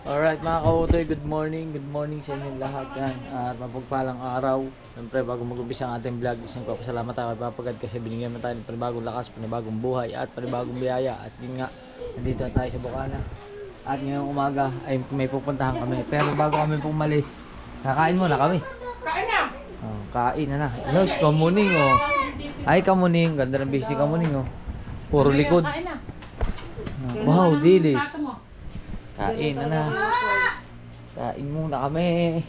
Alright mga kautoy, good morning sa inyong lahat yan. At mapagpalang araw. Siyempre bago mag-umpisa ang ating vlog, isang papasalamat tayo kay Papagad kasi binigyan mo tayo ng panibagong lakas, panibagong buhay at panibagong biyaya. At yun nga, nandito tayo sa Bukana. At ngayong umaga ay may pupuntahan kami. Pero bago kami pumalis, kakain muna kami. Kain na! Oh, kain na na. Yes, kamuning oh. Ay kamuning, ganda ng busy kamuning oh. Puro likod. Kain na. Wow, dilis. Plato mo. Kain na na. Kain muna kami.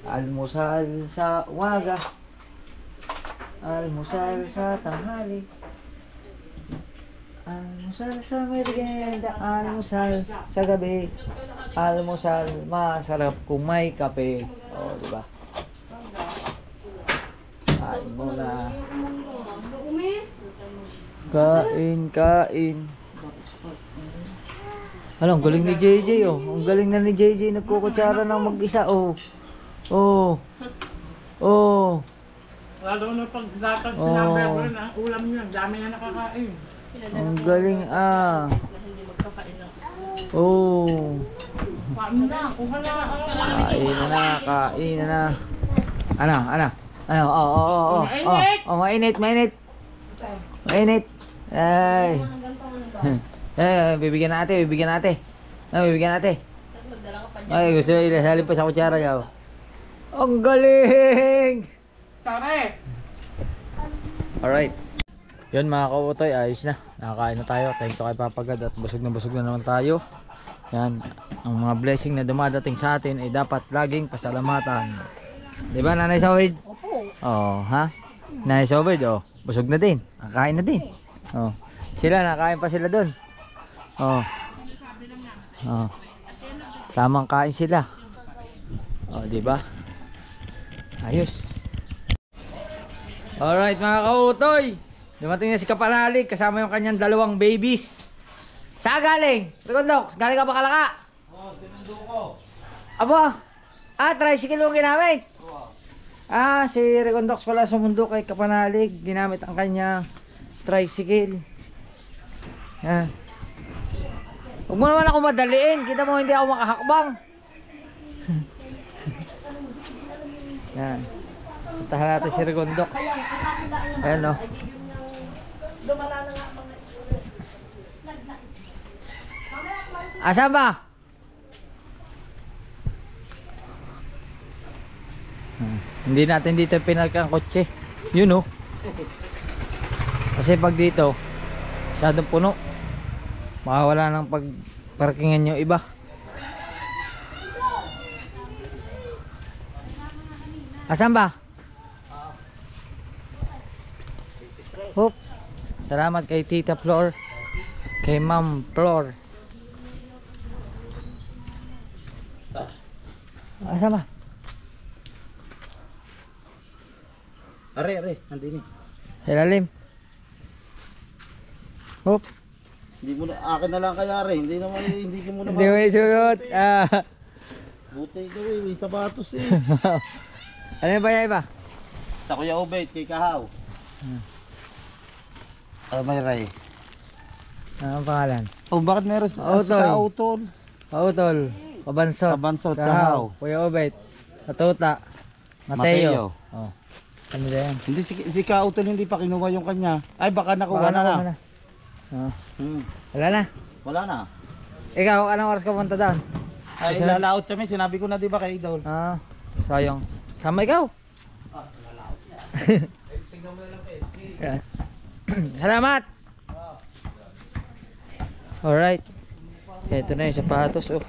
Almusal sa umaga. Almusal sa tanghali. Almusal sa merienda. Almusal sa gabi. Almusal masarap kung may kape. O, diba? Kain muna. Kain. Ang galing ni JJ oh. Ang galing na ni JJ nagkukutsara ng mag-isa oh. Oh. Oh. Lalo na pag dapat sinabi ko rin ang ulam niya. Dami na nakakain. Ang galing ah. Oh. Paano na? Kuha na. Kain na na. Ano? Oh. Mainit. Ay. Bibigyan natin. Ay, gusto ilasalin pa sa kutsara yaw. Ang galing! Tare! Alright. Yun mga kautoy, ayos na. Nakakain na tayo. Thank you kay Papagad at busog na naman tayo. Yan. Ang mga blessing na dumadating sa atin ay dapat laging pasalamatan. Diba Nanay Sawid? Opo. Oh, ha? Nanay Sawid, oh. Busog na din. Nakakain na din. Oh. Sila, nakain pa sila doon. Oh. Oh. Tamang kain sila. Oh, di ba? Ayos. Alright mga kautoy. Dumating na si Kapanalig kasama yung kanyang dalawang babies. Saan galing? Recondox, galing ka ba Kalaka? Oo, sinundo ko. Aba. Tricycle yung ginamit. Si Recondox pala sumundo kay Kapanalig. Ginamit ang kanyang tricycle. Yan. Huwag mo naman ako madaliin. Kita mo hindi ako makahakbang. Yan. Puntahan natin si Recondox. Ayan o. Asan ba? Hindi natin dito pinarka ang kotse. Yun o. Kasi pag dito masyadong puno. Makawala ng pagparkingan yung iba. Asan ba? Hop. Salamat kay Tita Flor. Kay Ma'am Flor. Asan ba? Are, nandini. Sa ilalim. Hop. Hindi mo na, akin na lang kaya Are, hindi ko muna Hindi mo isunod. Buti ikaw may sapatos eh. Ano yung bayay ba? Sa Kuya Obet, kay Kahaw. May Ray. Ano ang pangalan? Oh, bakit meron si Autol. Kautol? Pautol. Pabansot. Pabansot, Kahaw. Kahaw. Kuya Obet. Katuta. Mateo. Oh. Ano ba yan? Hindi si Kautol hindi pa kinuha yung kanya. Ay baka nakuha na. Oh. Wala Wala na. na. Ikaw, anong oras ka punta down? Ay lalaot kami, sinabi ko na di ba kay Idol? Sayang. Sama ikaw. Lalaot niya. Tingnan mo na lang kay. Salamat. Alright. Ito na yung sapatos. Oh.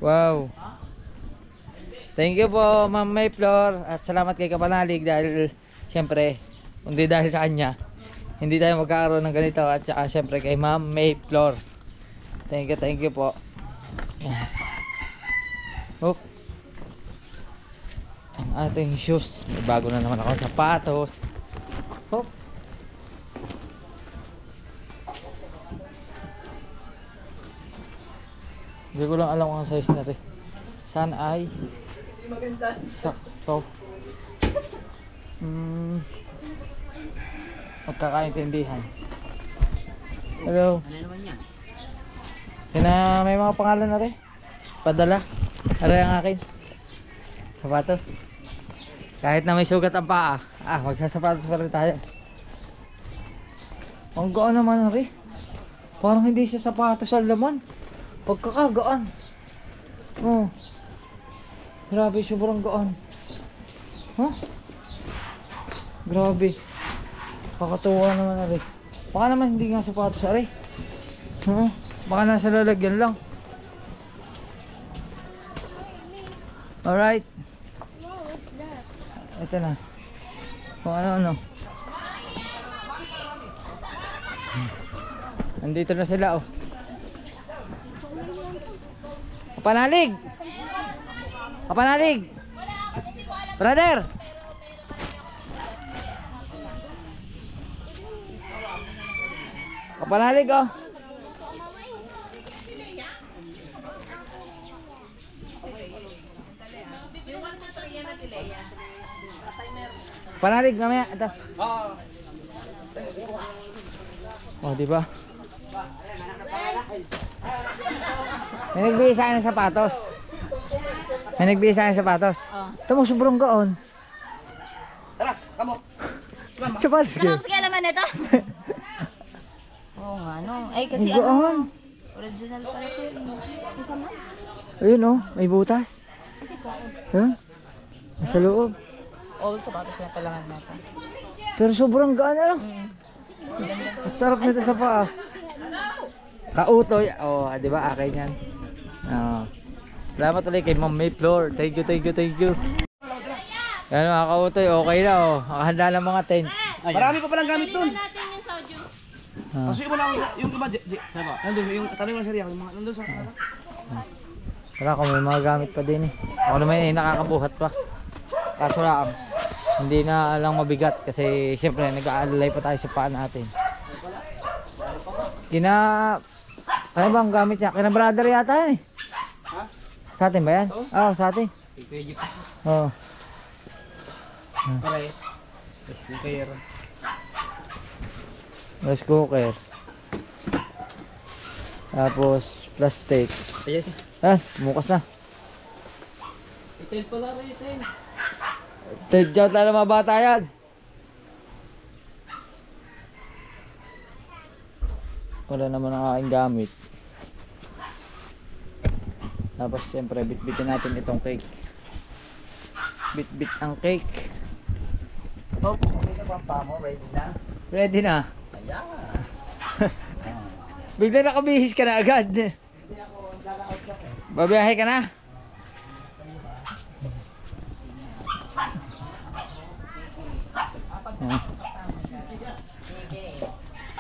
Wow. Thank you po Ma'am May Flor. At salamat kay Kapanalig dahil siyempre, hindi dahil sa kanya hindi tayo magkakaroon ng ganito. At saka siyempre kay Ma'am May Flor. Thank you po. Oh. Ang ating shoes. May bago na naman ako sapatos. Oh. Hindi ko lang alam kung size na rin. Saan ay sakto. Magkakaintindihan. Hello. Ano naman yan? Kaya may mga pangalan na rin. Padala. Aray ang akin. Sapatos. Kahit na may sugat ang paa. Magsasapatos pa rin tayo. Ang gaan naman rin. Parang hindi siya sapatos ang laman. Pagkakagaan. Oh. Grabe, sobrang gaan. Huh? Grabe. Pakatuwa naman na rin. Baka naman hindi nga sapatos ari. Baka nasa lalagyan lang. Alright. Wow, what's that? Ito na. Kung ano-ano. Nandito na sila oh. Kapanalig! Kapanalig! Brother! Kapanalig oh. Panalig mamaya ito. Oh, di ba? May nagbigay sa akin ng sapatos. May nagbigay sa akin ng sapatos. Ito mo sobrang gaon. Tara, kamo. Sapatos ka. Ano kaya laman ito? Oo nga, no. Ay, kasi Ang gaan. original pala ito. Ito na. Ayun oh, may butas. Huh? Sa loob. All sapatos na talangan natin. Pero sobrang gaan na lang. Sarap nito sa paa. Kautoy. Oh, di ba akin yan. Oh. Salamat ulit kay Ma'am Mayflower. Thank you, thank you, thank you. Yan mga kautoy, okay na oh. Nakahanda ng mga tent. Marami pa palang gamit dun. Ah. Pasukin mo na yung iba, Saba. Nandun, yung tanong mo na sariya. Yung mga nandun sa... Wala ko, may mga gamit pa din eh. Ako naman eh, nakakabuhat pa. Kaso lang, hindi na lang mabigat kasi siyempre nag-aalalay pa tayo sa paa natin. Ano ba ang gamit niya? Kina brother yata yan eh. Ha? Sa atin ba yan? Oo, sa atin. Oo. Pare. Cooker. Rice cooker. Tapos plastic. Ayan. Bukas na. Itin pala rin, itin. Tadyaw tayo ng mga bata yan. Wala naman ang aking gamit. Tapos siyempre bit-bitin natin itong cake. Bit-bit ang cake. Oh, ito pa pa mo, ready na? Ready na. Ayan. Bigla nakabihis ka na agad. Babiyahe ka na.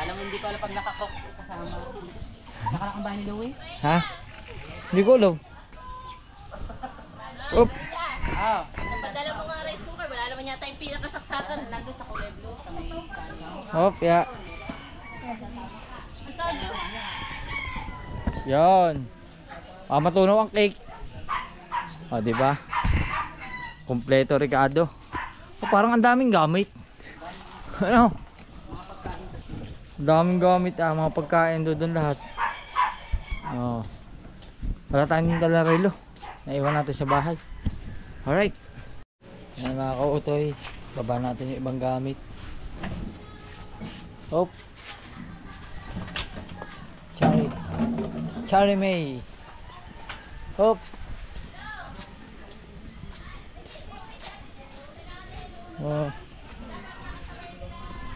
Alam mo, hindi ko alam pag nakakok kasama. Nakalakang ni Louie? Ha? Hindi ko alam. Oop. Oo. Padala mo nga rice cooker. Wala naman yata yung pinakasaksakan. Nandun sa Kuleblo. Sa may kanyo. Oop, ya. Yan. Matunaw ang cake. O, di ba? Kompleto Ricardo. Parang ang daming gamit. Ano? Daming gamit mga pagkain doon lahat. Oh. Wala tayong dalarilo. Naiwan natin sa bahay. Alright. Yan mga kautoy. Baba natin yung ibang gamit. Hop. Cherry May. Hop. Oh.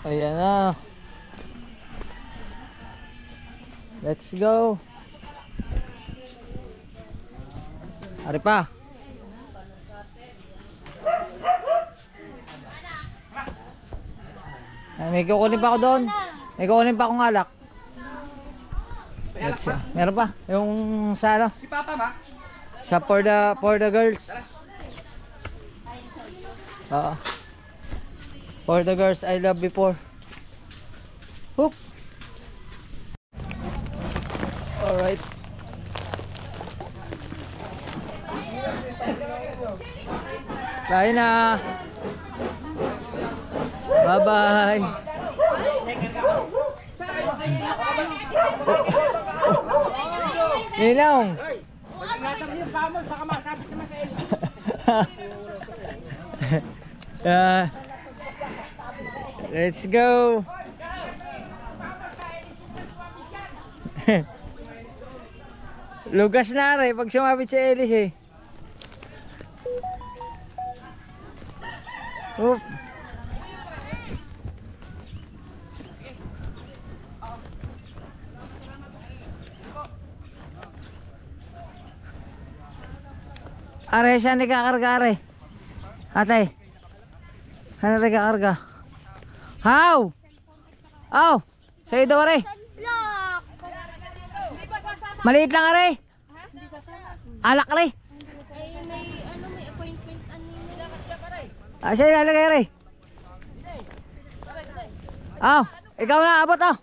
Ayan na. Let's go. Ari pa. Ay, may kukunin pa ako doon. May kukunin pa akong alak. Let's meron pa. Yung sa ano? Si Papa ba? Sa for the girls. Oo. For the girls I love before. Hoop. Alright. Tayo na. Bye bye. Ninong. Ingatan mo yung pamol, baka masabit naman sa Ellie. Let's go. Lugas na rin pag sumabit si Ellis eh. Oop. Are, saan nagkakarga are? Ate. Saan nagkakarga? How? Aw! Sa'yo daw are. Maliit lang are. Alak are. Ay, may appointment ano. Sa'yo nalagay are. Aw! Ikaw na abot oh.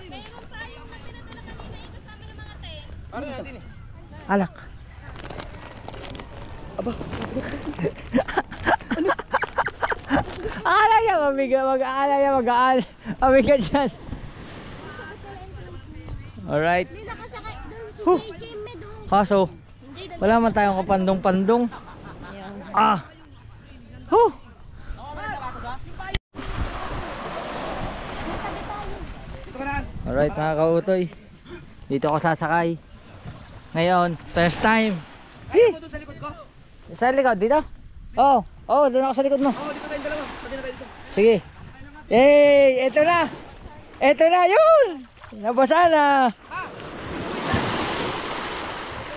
Mayroon tayong na pinadala kanina yung kasama ng mga tent. Alak. Akala niya mabigat, akala niya magaan. Mabigat yan. Alright. May nakasakay doon si Huh. JJ Med. Kaso, wala man tayong kapandong-pandong. Ah. Huh. Alright mga kautoy. Dito ako sasakay. Ngayon, first time. Ayaw mo doon sa likod ko? Sa likod, dito? Oo. Oh, doon ako sa likod mo. Oo, dito tayong dalawa. Pwede na kayo dito. Sige. Yay! Ito na! Ito na! Yun! Nabasa na!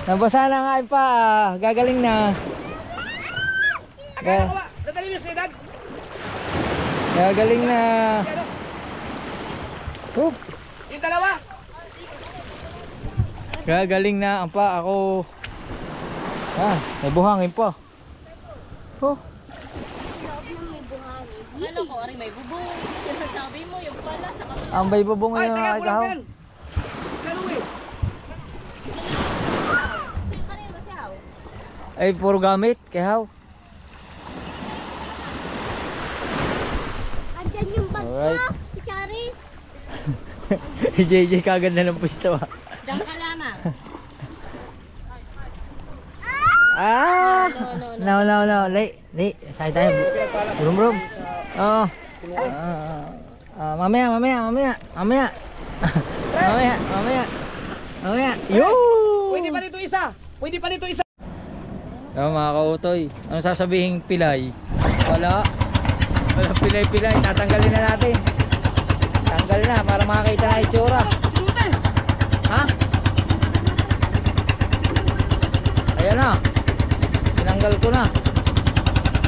Nabasa na nga pa. Gagaling na. Akala ko ba? Dadali mo si Dags? Gagaling na. Ano? Oh, Yung dalawa? gagaling na ang pa ako. Ah, may buhangin pa. Oh, Loob ng may buhangin. Ano ko, Ari, may bubong. Sinasabi mo, yung pala sa kapatid. ang bay bubong Ay, ngayon teka, mga kulang ikaw. pa yan. Lalo eh. Kanina si Hao. Ay, puro gamit. Kaya Andyan yung bag Alright. ko. Si Chari. si JJ kaganda ng pusto ah. Diyan ka lamang. Ah! No. No. Lay. Sakit tayo. Brum. Oo. Mamaya. Mamaya. Yo! Pwede pa dito isa. Pwede pa dito isa. Mga kautoy, ano sasabihin pilay? Wala. Walang pilay. Tatanggalin na natin. Tanggal na para makakita na itsura. Ha? Ayan na. Tinanggal ko na.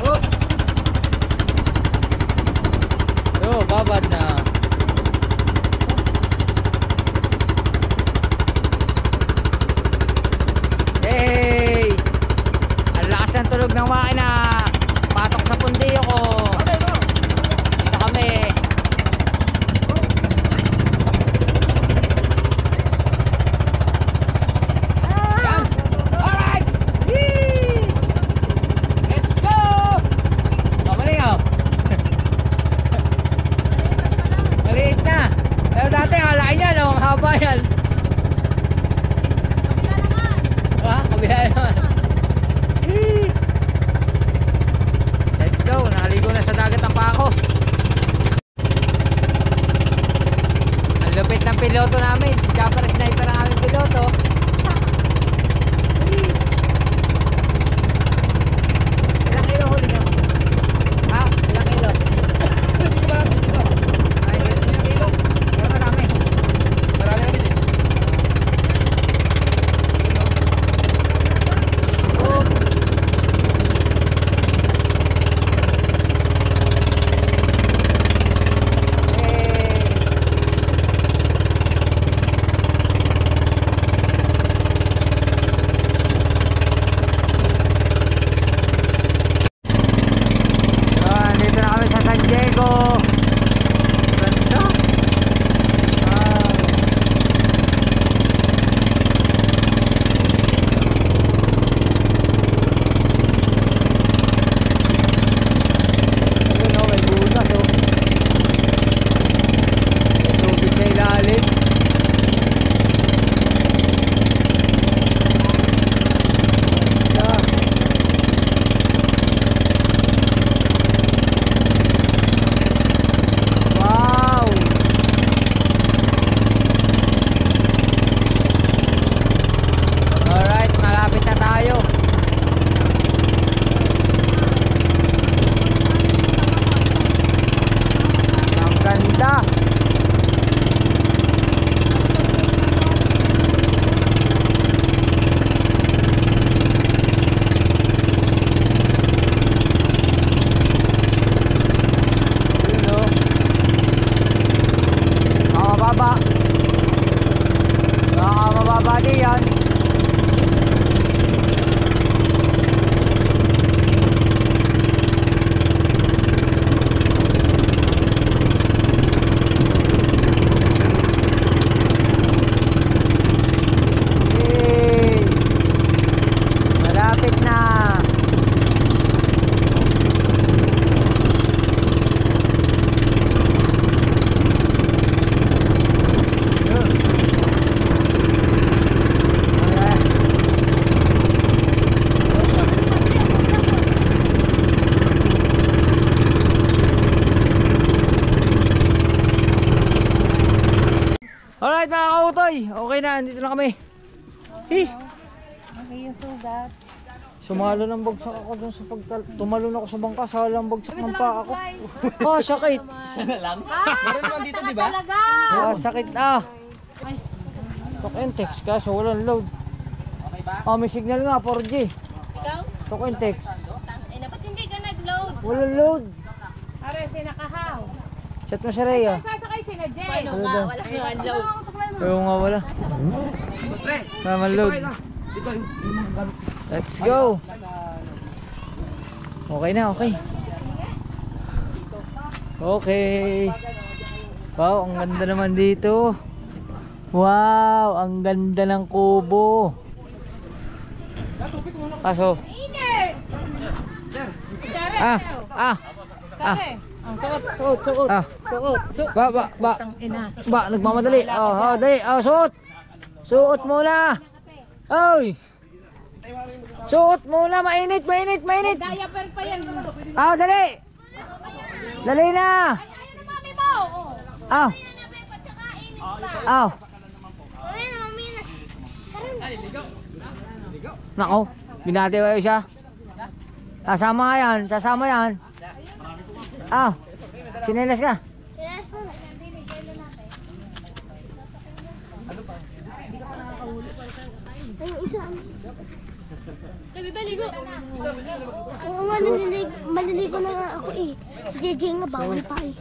Oh. Yo, babad na. Hey! Ang lakas ng tulog ng makina. Patok sa pundiyo ko. Dito kami. Alright! Yee! Let's go! Kamaling ako. Maliit na. Pero dati ang laki niya, no? Ang haba yan. Kabila naman. Ha? Kabila naman. Mali yan. Yay! Malapit na. Alright mga kautoy, okay na, andito na kami. Okay yung sugat. Sumalo ng bagsak ako dun sa tumalon ako sa bangka, salang bagsak ng paa ako. Oh, sakit. Sana lang. Meron naman dito, di ba? Ah, sakit Talk and text kaso walang load. Okay ba? Oh, may signal nga, 4G. Ikaw? Talk and text. Tangina, ba't hindi ka nag-load? Walang load. Are, sinakahaw. Chat mo si Rhea. Sasakay si na Jay. Paano nga? Wala kang load. Pero nga wala. Tama load. Let's go. Okay na, okay. Okay. Wow, ang ganda naman dito. Wow, ang ganda ng kubo. Kaso. Ah. Suot. Ah. Ba, nagmamadali. Oh, dali. Oh, suot. Suot muna. Oy. Suot muna, mainit. Diaper pa yan. Ah, dali. Dali na. Ah. Ah. Nako, binati kayo siya. Sasama yan. Ah. Sinelas ka. Yes, mo. Ayun, isa. Oo nga, maliligo na nga ako eh. Si JJ nga, bawal pa eh.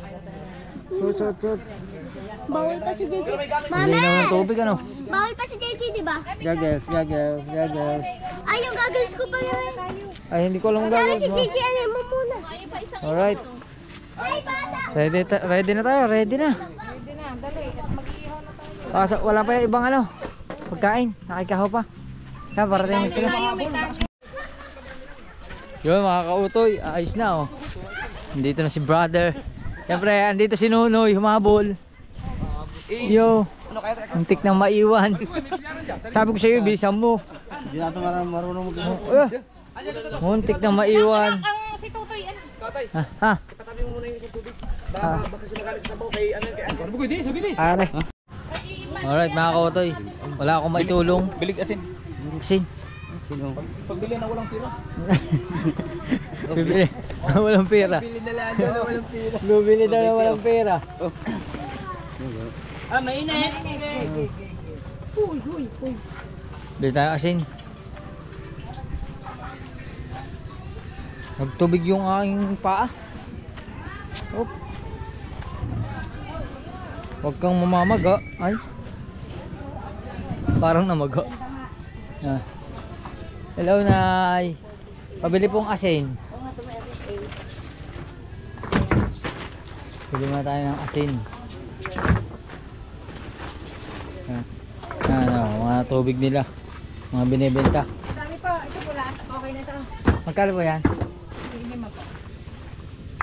Suot. Bawal pa si JJ. Hindi Mame! naman tubig ano. Bawal pa si JJ, di ba? Goggles. Ay, yung goggles ko pa yan. Ay, hindi ko alam Kaya goggles si mo. JJ, ano mo muna. Alright. Ay, bata! Ready na tayo, ready na. Wala pa yung ibang ano, pagkain, nakikahaw pa. Kaya parating sila. Yun mga kautoy, ayos na oh. Andito na si brother. Siyempre, andito si Nunoy, humabol. Yo, muntik nang maiwan. Sabi ko sa iyo, bilisan mo. Hindi natin marunong mag-ano. Muntik nang maiwan. Si Tutoy, ano? Ha? Patabi mo muna yung isang tubig. Baka sinagalis sa sabaw kay Angkor. Bugoy, di, sabi di. Are. Alright mga kautoy, wala akong maitulong. Bilig asin. Asin. Sino? Pagbili na walang pira. Bibili. Walang pera. Bili na lang na walang pira. Bibili daw na walang pera. Mainit. Bili tayo asin. Nagtubig yung aking paa. Op. Huwag kang mamamaga. Ay. Parang namaga. Ah. Hello, Nay. Pabili pong asin. Bili muna tayo ng asin. Ano, mga tubig nila. Mga binibenta. Dami pa, ito pula. Okay na ito. Magkano po yan?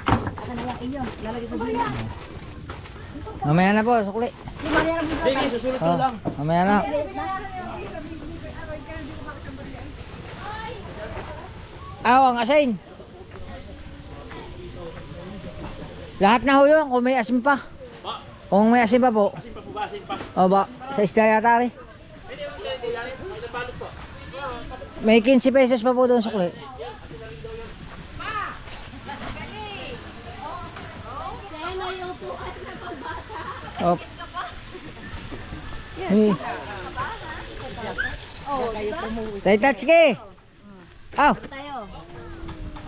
Aka na lang iyo. Lalagay ko din. Mamaya na po, sukli. Sige, susulat ko lang. Mamaya na. Ang asin. Lahat na ho yun, kung may asin pa. Kung may asin pa po. Asin pa po ba? Asin pa. O ba, sa isda yata rin. May 15 pesos pa po doon sukli. Op. Hey. Say Tatsuki. Aw. Tayo.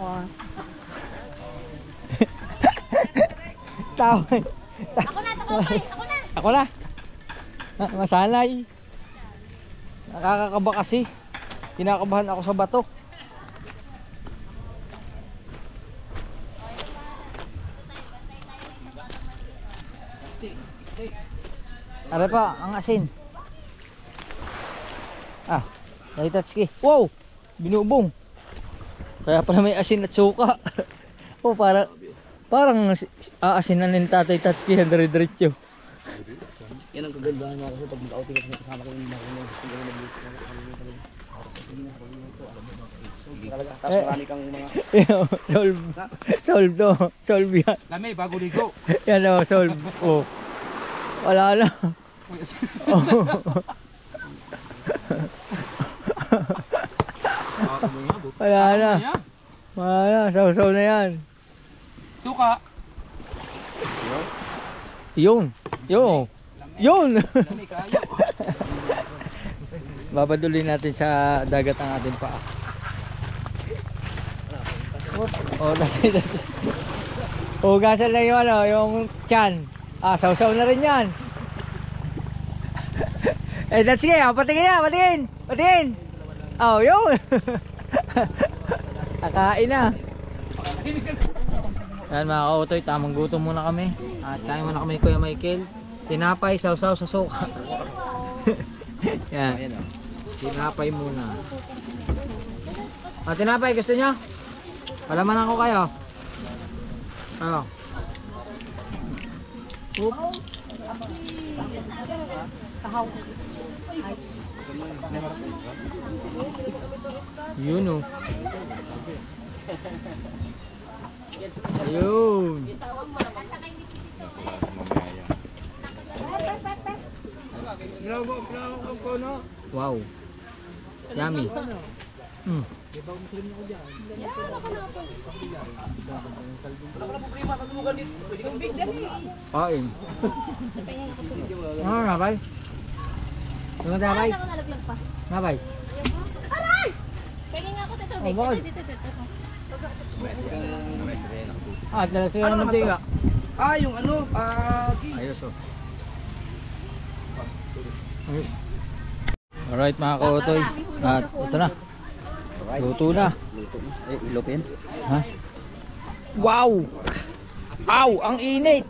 Oh. Tao. Ako na, Tukoy. Ako na. Ako na. Masanay. Nakakakaba kasi. Kinakabahan ako sa bato. Are pa, ang asin. Ah, Tatsuki. Wow! Binubong. Kaya pala may asin at suka. Oh, parang aasinan ni Tatay Tatsuki ang dire-diretso. Yan ang kagandahan mo kasi pag mag-outing kasi kasama ko yung mga tapos marami kang mga Solve to. Solve yan. lami bago ligo. Yan o, solve. Oh. Wala na. Oh. Wala na. Wala na. Saw-saw na yan. Suka. Yun. Yun. Yun. Lami kayo. Babaduloy natin sa dagat ang ating paa. Oh, dati. Hugasan lang yung ano, yung tiyan. Ah, saw-saw na rin yan. Eh, that's sige. Oh, patingin na, patingin. Patingin. Oh, yun. Kakain na. Yan mga kautoy, tamang gutom muna kami. At kain muna kami ni Kuya Michael. Tinapay, saw-saw sa suka. Yan. Tinapay muna. Ah, tinapay, gusto nyo? Palaman ako kayo. Ano? Oop. Yun o. Ayun. Wow. Yummy. Mm. Kain. Ano na, bay? Ano na, bay? Ako nalaglag pa. Na, bay? Aray! Pwede nga ako sa tubig. bakit? Dito. Ah, talaga sila ng mantika. Ah, yung ano, Ayos oh. Ayos. Alright mga kautoy. At ito na. Luto na. ilopin. Ha? Wow! Ow! Ang init!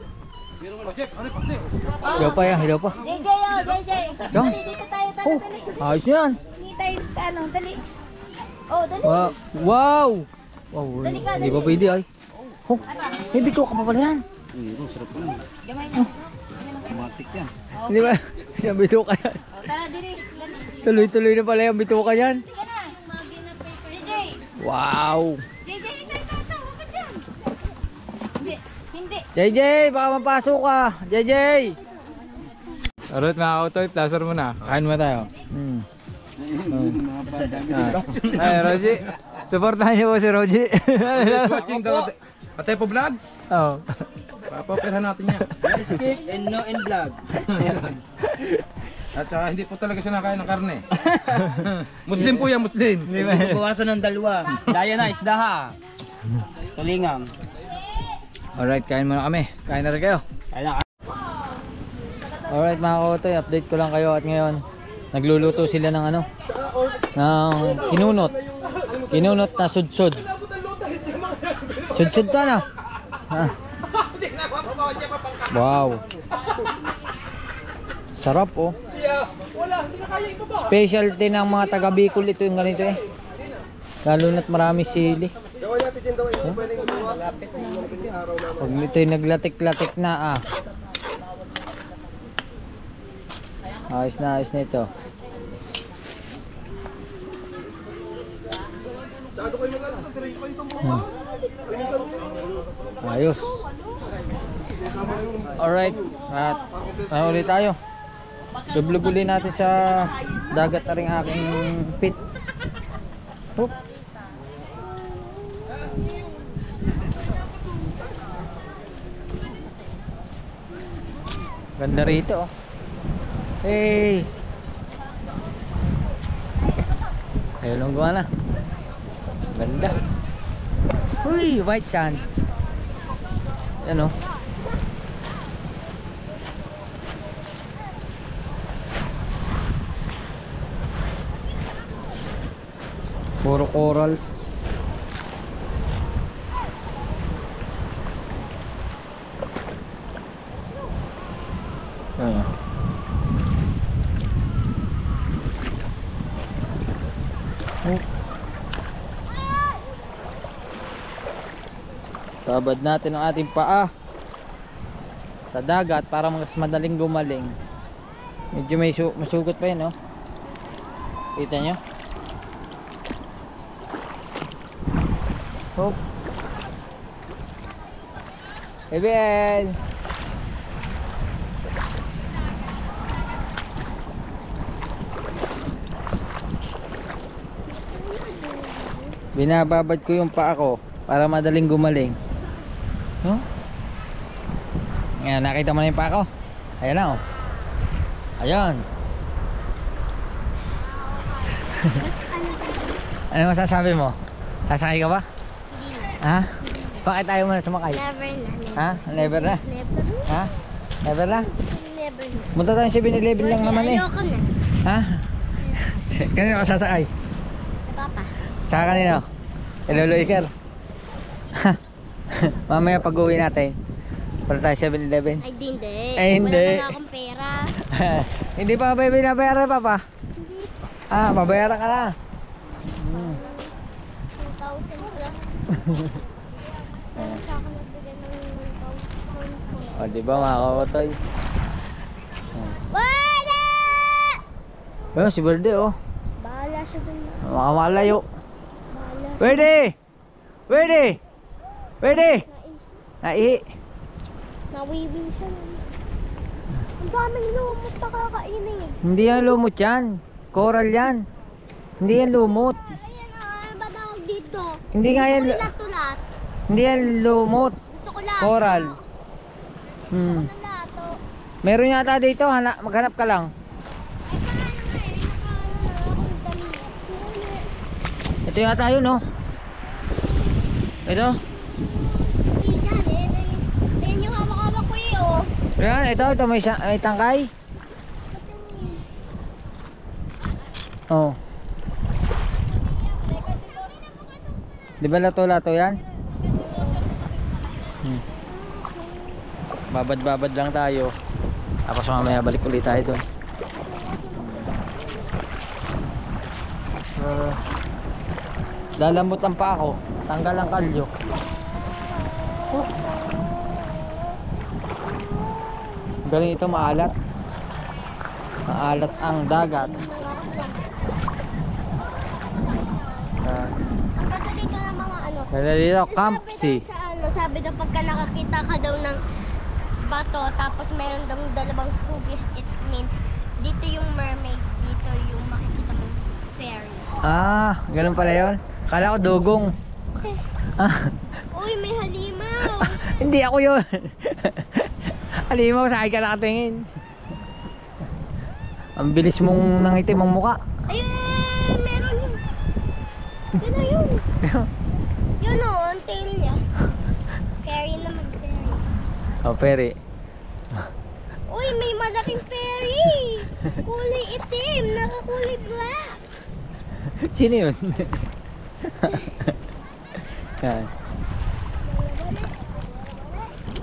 Hilaw pa yan, hilaw pa. JJ, oh, JJ. Yan. Dali, dito tayo, Oh, dali. ayos na yan. Hindi tayo, ano, dali. Oh, dali. Wow! Wow! Wow, Dali ka, hindi pa pwede ay. Oh, may bito ka pa pala yan. Sarap na. Gamay na. Matik yan. Hindi ba? Yung bito ka yan. Oh, tara, dali. Tuloy-tuloy na pala yung bito ka yan. Sige na. JJ. Wow! JJ, ito. Huwag ka dyan. Hindi. JJ, baka mapasok ka. JJ! Alright mga kautoy, plaster mo na. Kain mo tayo. Ay, Roji. Supportahan niyo po si Roji. Watching the Atepo Vlogs. Oo. Papapirhan natin yan. Skip and no and vlog. At saka hindi po talaga siya nakain ng karne. Muslim po yan, Muslim. Bawasan ng dalawa. Daya na, isda ha. Tulingang. Alright, kain muna kami. Kain na rin kayo. Kaya na. Alright mga kautoy, update ko lang kayo at ngayon nagluluto sila ng ano? Ng kinunot. Kinunot na sudsud. Sudsud ka na. Ha? Wow. Sarap oh. Specialty ng mga taga Bicol ito yung ganito eh. Lalo na't marami sili. Pag ito'y naglatik-latik na ah. Ayos na ito. Ayos. Alright. At ulit tayo. Dubluguli natin sa dagat na rin aking pit. Hoop. Ganda rito oh. Hey. Ayun lang gawa na. Ganda. Uy, white sand. Yan oh. Puro corals. Ayan. Oh. Tabad natin ang ating paa sa dagat para mas madaling gumaling. Medyo may masugot pa yun, no? Kita nyo? Hop. Bebel! Binababad ko yung paa ko para madaling gumaling. No? Ngayon, nakita mo na yung paa ko? Ayan na, oh. Ayan. Ano masasabi mo? Sasakay ka ba? Ha? Bakit ayaw mo na sumakay? Never na. Ha? Never na? Never na. Ha? Never na? Never na. Munta tayo 7-Eleven lang naman eh. Ayoko na. Ha? Kanino ka sasakay? Papa. Saka kanino? Lolo Iker. Mamaya pag uwi natin para tayo 7-Eleven. Ay, hindi. Ay, hindi. Wala na nga akong pera. Hindi pa ba binabayaran, Papa? Ah, babayaran ka na. 2,000 plus. Pero sa akin nagbigay ng 1,000. O, di ba mga kakotoy? Wala! Ayun, si Verde, oh. Bahala siya dun. Makamalayo. Bahala. Verde! Verde! Verde! Naihi. Nawiwi siya. Ang daming lumot na kakainin. Hindi yan lumot yan. Coral yan. Hindi yan lumot. Ayan ano ba tawag dito? Hindi nga yan. Gusto ko lato-lato. Hindi yan lumot. Gusto ko lato. Coral. Gusto Hmm. ko lato. Meron yata dito. Maghanap ka lang. Ay, paano akong damit. Ito yata yun, oh. Ito. Hindi yan eh. Ayan yung hawak-hawak ko eh oh. Yan, ito may tangkay. Oh. Di ba lato-lato yan? Babad-babad lang tayo. Tapos mamaya balik ulit tayo doon. Lalamot ang pa ako. Tanggal ang kalyo. Galing ito, maalat. Maalat ang dagat. Ang ganda dito ng mga ano. Kaya dito, Camp Sabi Sea. daw sa ano, sabi daw pagka nakakita ka daw ng bato tapos mayroon daw dalawang hugis, it means dito yung mermaid, dito yung makikita mong fairy. Ah, ganun pala yun. Kala ko dugong. Ah, Uy, may halimaw! hindi ako yun. Halimaw, sa akin ka nakatingin. Ang bilis mong nangitim ang muka. Ayun, meron yun. Yun na yun. Yun o, ang tail niya. Fairy naman, fairy. Oh, peri. Uy, may malaking fairy! Kulay itim, nakakulay black. Sino yun? Yan.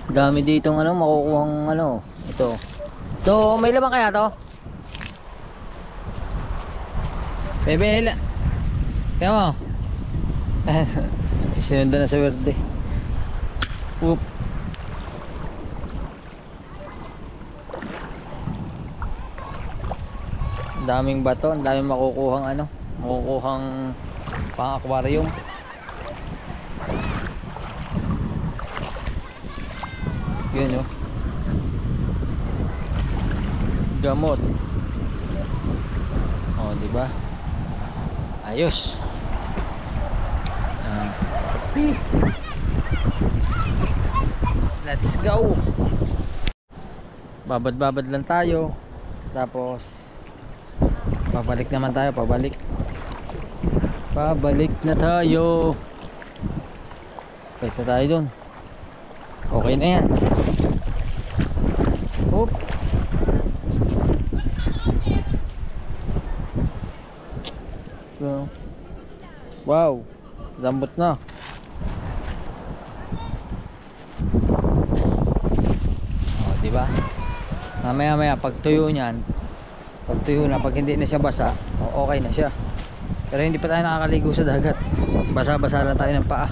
Dami ditong ano, makukuhang ano. Ito. Ito, may laman kaya to? Bebe, kaya mo. Sinundan na sa Verde. Oop. Ang daming bato, ang daming makukuhang ano, makukuhang pang-aquarium. Yun, oh. Gamot. Oh, di ba? Ayos. Let's go. Babad-babad lang tayo. Tapos pabalik naman tayo, pabalik. Pabalik na tayo. Pwede tayo dun. Okay na yan. Oop. So, Wow, lambot na. Oh, di ba? Mamaya pag tuyo niyan, pag hindi na siya basa, okay na siya. Pero hindi pa tayo nakakaligo sa dagat. Basa-basa lang tayo ng paa.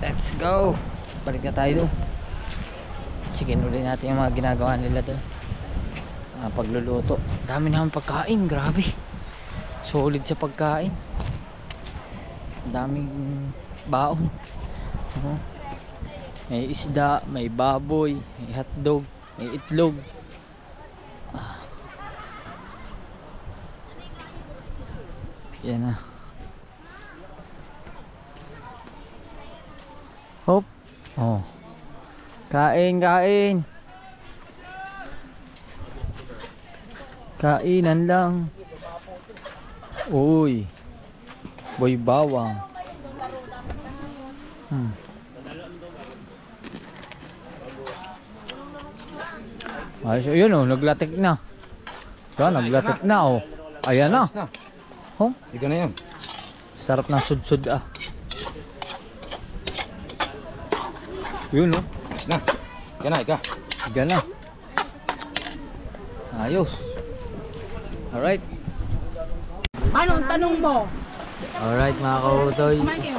Let's go. Balik na tayo doon. Chicken ulit natin yung mga ginagawa nila doon. Pagluluto. Dami naman pagkain, grabe. Solid sa pagkain. Daming baon. May isda, may baboy, may hotdog, may itlog. Yan na. Hop. Oh. Kain. Kainan lang. Uy. Boy bawang. Ayos, yun oh, naglatik na. Naglatik na oh. Ayan na. Oh, Ika na yan. sarap ng sudsud ah. Yun oh. Na. Ika. Gana. Ayos. Alright. Ano ang tanong mo? Alright mga kautoy.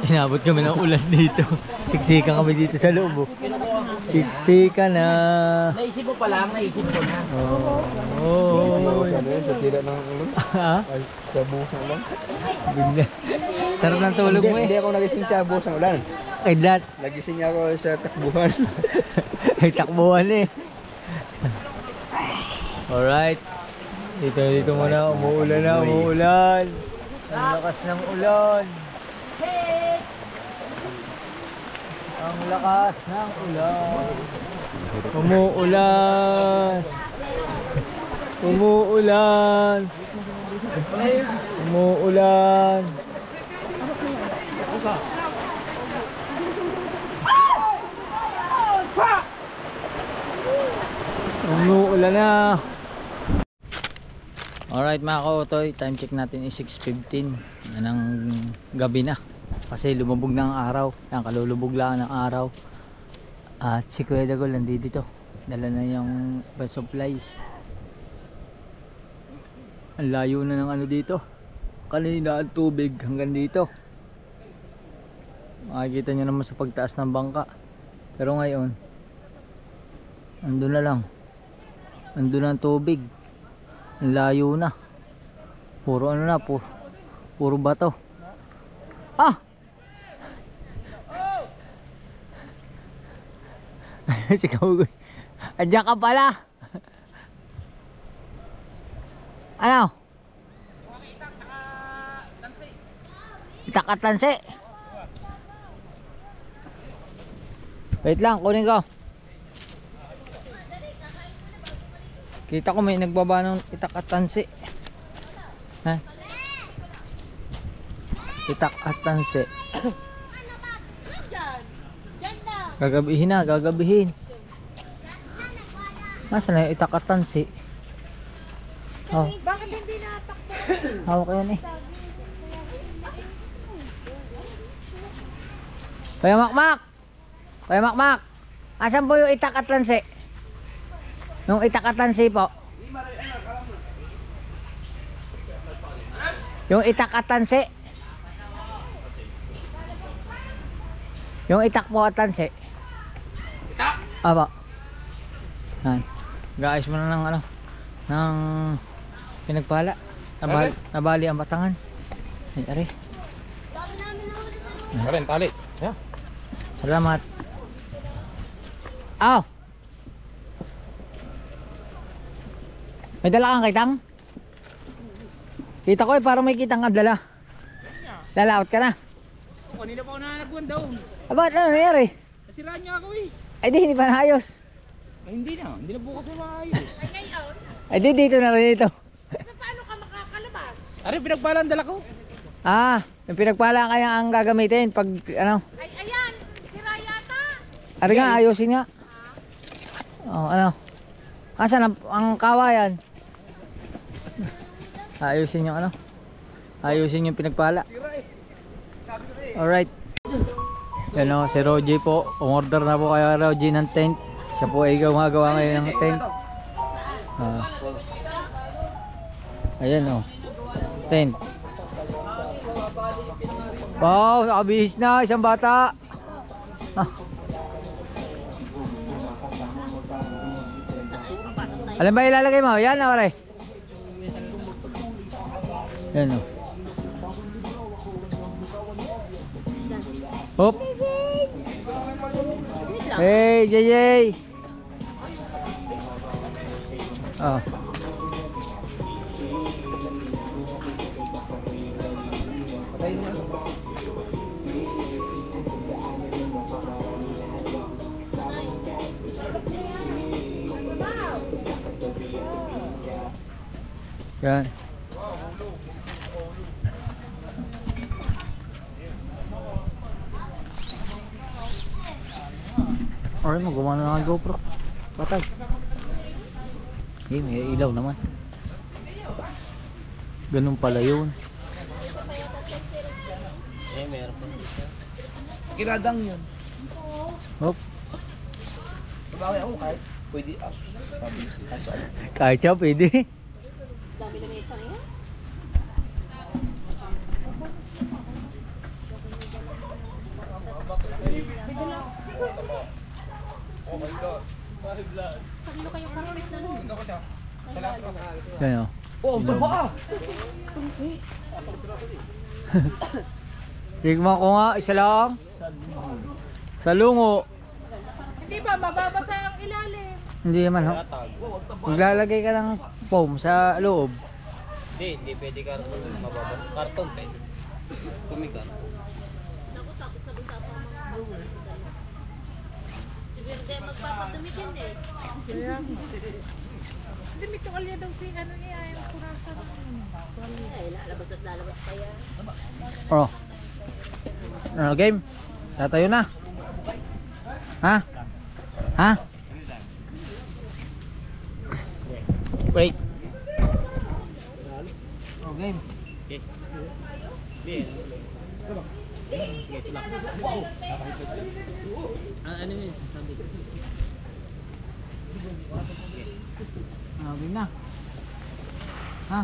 Inabot kami ng ulan dito. Siksikan kami dito sa loob. Siksikan na. Naisip mo pa lang, naisip ko na. Oh. Sa tira ng ulo. Ha? Ay, sa buhos ng ulan. Bigla. Sarap ng tulog mo Hindi eh. ako nagising sa buhos ng ulan. Kay Dad. Nagising ako sa takbuhan. Ay takbuhan eh. Alright. Dito muna. Umuulan. Ang lakas ng ulan. Ang lakas ng ulan. Umuulan. Umuulan na. Alright mga kautoy, time check natin is 6:15 ng gabi na. Kasi lumubog na ang araw. Yan, kalulubog lang ng araw. At si Kuya Dagol nandito. Dala na yung bus supply. Ang layo na ng ano dito. Kanina ang tubig hanggang dito. Makikita nyo naman sa pagtaas ng bangka. Pero ngayon, andun na lang. Andun ang tubig. Ang layo na. Puro ano na, puro bato. Ah! Si Kaugoy. Andiyan ka pala. Ano? Itak at tansi. Wait lang, kunin ko. Kita ko may nagbaba ng itak at tansi. Ha? Itak at tansi. Gagabihin na, gagabihin. Nasaan na yung itak at tansi? Oh. Bakit hindi natakbo? Hawak yan eh. Kuya Makmak! Kuya Makmak! Asan po yung itak at tansi? Yung itak at tansi po. Yung itak at tansi. Yung itak po at tansi. Itak? Aba. Yan. Gaayos mo na ng ano. Ng pinagpala. Nabali ang batangan. Ay, ari. Karen, tali. Yeah. Salamat. Aw. May dala kang kitang? Kita ko eh, parang may kitang ka dala. Lalaot ka na. Kanina pa ako nanagwan daw. Bakit ano nangyari? Nasiraan niya ako eh. Ay di, hindi pa naayos. Ay, hindi na bukas na maayos. Ay di, dito na rin ito. Paano ka makakalabas? Ari, pinagbalan dala ko. Ah, yung pinagpala kaya ang gagamitin pag ano. Ay, ayan, sira yata. Ari nga, ayusin nga. Oh, ano. Asan ang kawayan? Ayusin yung ano. Ayusin yung pinagpala. Sira eh. Alright. Yan o, si Rogie po. Umorder na po kayo Rogie ng tent. Siya po ay gumagawa ngayon ng tent. Ayan o. Tent. Wow, nakabihis na. Isang bata. Alam ba ilalagay mo? Yan o, Ray. Yan o. Hop. Hey, JJ. Oh. Yan. Alright, magawa na ng GoPro. Patay. May ilaw naman. Ganun pala yun. Meron pa. Kiradang yun. Hop. Babawi ako kahit pwede kahit saan. Kahit siya pwede. Dami na may isang yan. Kanino kayo karapit na nun? Yan o. Oh, baba! Tigman ko nga, isa lang. Sa lungo. Hindi ba, mababasa ang ilalim. Hindi naman ho. Maglalagay ka ng foam sa loob. Hindi pwede karton. Mababa. Karton pwede. Kumikar. Naku, tapos sa dun tapos mga brewer. Si Verde magpapadumikin eh. Hindi, may tuwalya daw si ano niya, yung kurasa. Ay, lalabas at lalabas pa yan. Oh. Ano game? Tatayo na. Ha? Ha? Wait. Oh, game. Ano yun? Sabi ko. Ah, game na. Ha?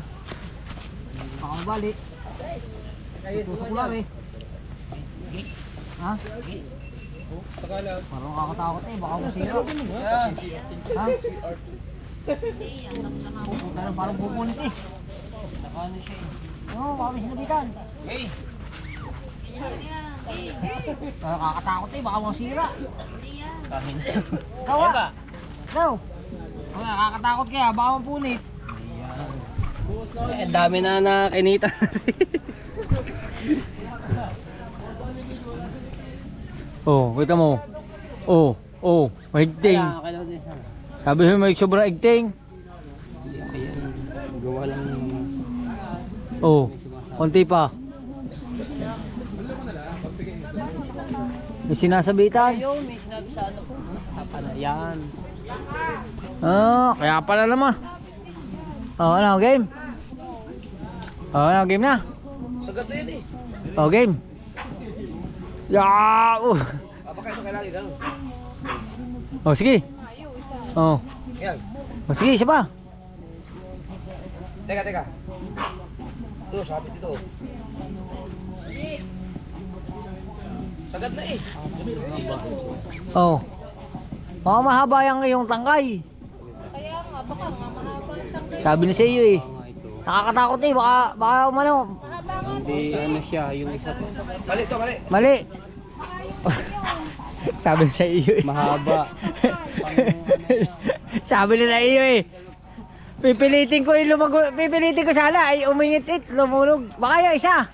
Baka mabali. Tusok lang eh. Ha? Tagalog. Parang kakatakot eh, baka masira. Ha? Pupunta na parang pupunit eh. Nakano siya eh. Oo, baka may sinabitan. Hey! Parang kakatakot eh, baka masira. Kahin. Ikaw ah. Ikaw. Nakakatakot kaya, baka mapunit. Eh, dami na nakinita. Oh, kita mo. Oh, oh, mahigting. Sabi mo may sobra igting. Gawa lang. Oh, konti pa. May sinasabitan. Ayun, may sinabi sa ano po. Yan. Ah, kaya pala naman. Oh, ano, game? Oh, ano, game na? Sagat na yun eh. Oh, game. Yeah! Baka ito kailangan ganun. Oh, sige. Oh. Yan. Oh, sige, isa pa. Teka. Ito, sabit ito. Sagat na eh. Oh. Baka mahaba yung iyong tangkay. Kaya nga, baka nga mahaba ang tangkay. Sabi na sa iyo eh. Nakakatakot eh, baka umano. Hindi ano siya, yung isa to. Mali to, mali. Mali. Sabi na sa iyo eh. Mahaba. Sabi na sa iyo eh. Pipilitin ko sana ay umingit-it, lumulog. Baka yung isa.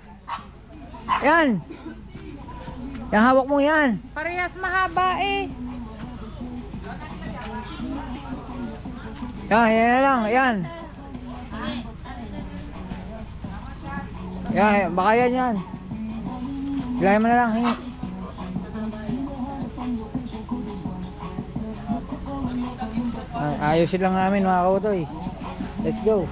Yan. Yung hawak mo yan. Parehas mahaba eh. Yan na lang, yan. Yan, baka yan. Ilay mo na lang, hingi. Ayusin lang namin mga kautoy. Let's go.